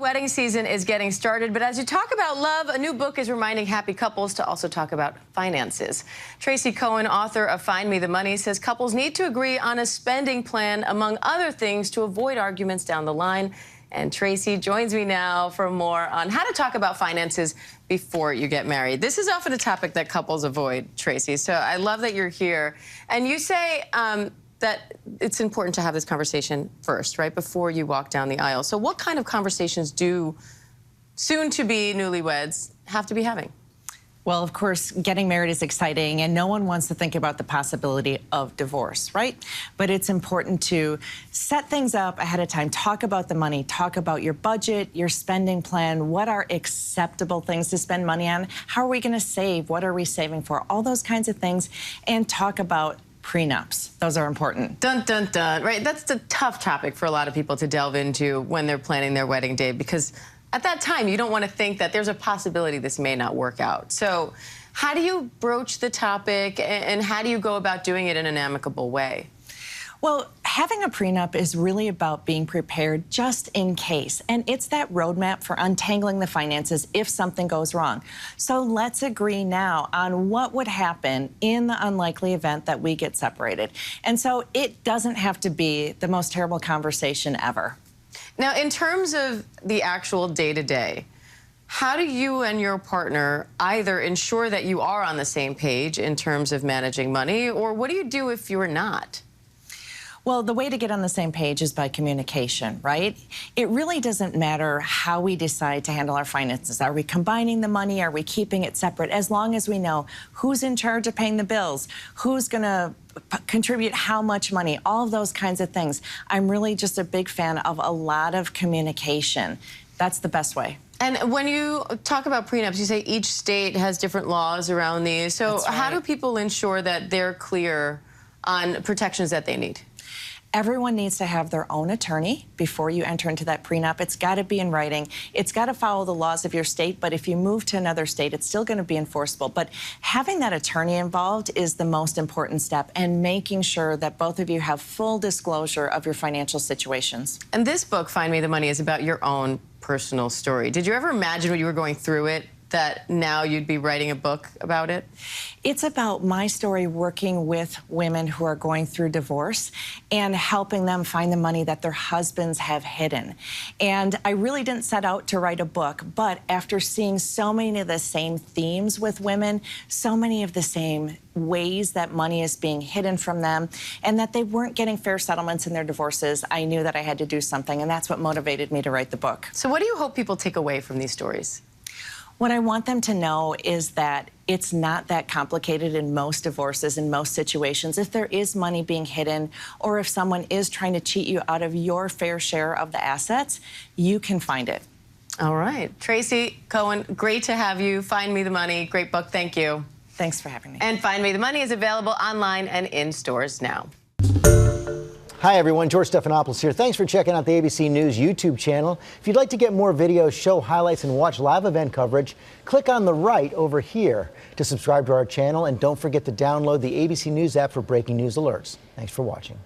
Wedding season is getting started, but as you talk about love, a new book is reminding happy couples to also talk about finances. Tracy Coenen, author of Find Me the Money, says couples need to agree on a spending plan, among other things, to avoid arguments down the line. And Tracy joins me now for more on how to talk about finances before you get married. This is often a topic that couples avoid, Tracy, so I love that you're here. And you say that it's important to have this conversation first, right, before you walk down the aisle. So what kind of conversations do soon-to-be newlyweds have to be having? Well, of course, getting married is exciting, and no one wants to think about the possibility of divorce, right? But it's important to set things up ahead of time, talk about the money, talk about your budget, your spending plan, what are acceptable things to spend money on, how are we going to save, what are we saving for, all those kinds of things, and talk about prenups. Those are important. Dun, dun, dun, right? That's a tough topic for a lot of people to delve into when they're planning their wedding day, because at that time, you don't want to think that there's a possibility this may not work out. So how do you broach the topic, and how do you go about doing it in an amicable way? Well, having a prenup is really about being prepared just in case. And it's that roadmap for untangling the finances if something goes wrong. So let's agree now on what would happen in the unlikely event that we get separated. And so it doesn't have to be the most terrible conversation ever. Now, in terms of the actual day-to-day, how do you and your partner either ensure that you are on the same page in terms of managing money, or what do you do if you're not? Well, the way to get on the same page is by communication, right? It really doesn't matter how we decide to handle our finances. Are we combining the money? Are we keeping it separate? As long as we know who's in charge of paying the bills, who's going to contribute how much money, all of those kinds of things. I'm really just a big fan of a lot of communication. That's the best way. And when you talk about prenups, you say each state has different laws around these. So That's right. How do people ensure that they're clear on protections that they need? Everyone needs to have their own attorney before you enter into that prenup. It's got to be in writing. It's got to follow the laws of your state, but if you move to another state, it's still going to be enforceable. But having that attorney involved is the most important step, and making sure that both of you have full disclosure of your financial situations. And this book, Find Me the Money, is about your own personal story. Did you ever imagine when you were going through it that now you'd be writing a book about it? It's about my story working with women who are going through divorce and helping them find the money that their husbands have hidden. And I really didn't set out to write a book, but after seeing so many of the same themes with women, so many of the same ways that money is being hidden from them, and that they weren't getting fair settlements in their divorces, I knew that I had to do something, and that's what motivated me to write the book. So what do you hope people take away from these stories? What I want them to know is that it's not that complicated in most divorces, in most situations. If there is money being hidden, or if someone is trying to cheat you out of your fair share of the assets, you can find it. All right. Tracy Coenen, great to have you. Find Me the Money. Great book. Thank you. Thanks for having me. And Find Me the Money is available online and in stores now. Hi, everyone. George Stephanopoulos here. Thanks for checking out the ABC News YouTube channel. If you'd like to get more videos, show highlights, and watch live event coverage, click on the right over here to subscribe to our channel. And don't forget to download the ABC News app for breaking news alerts. Thanks for watching.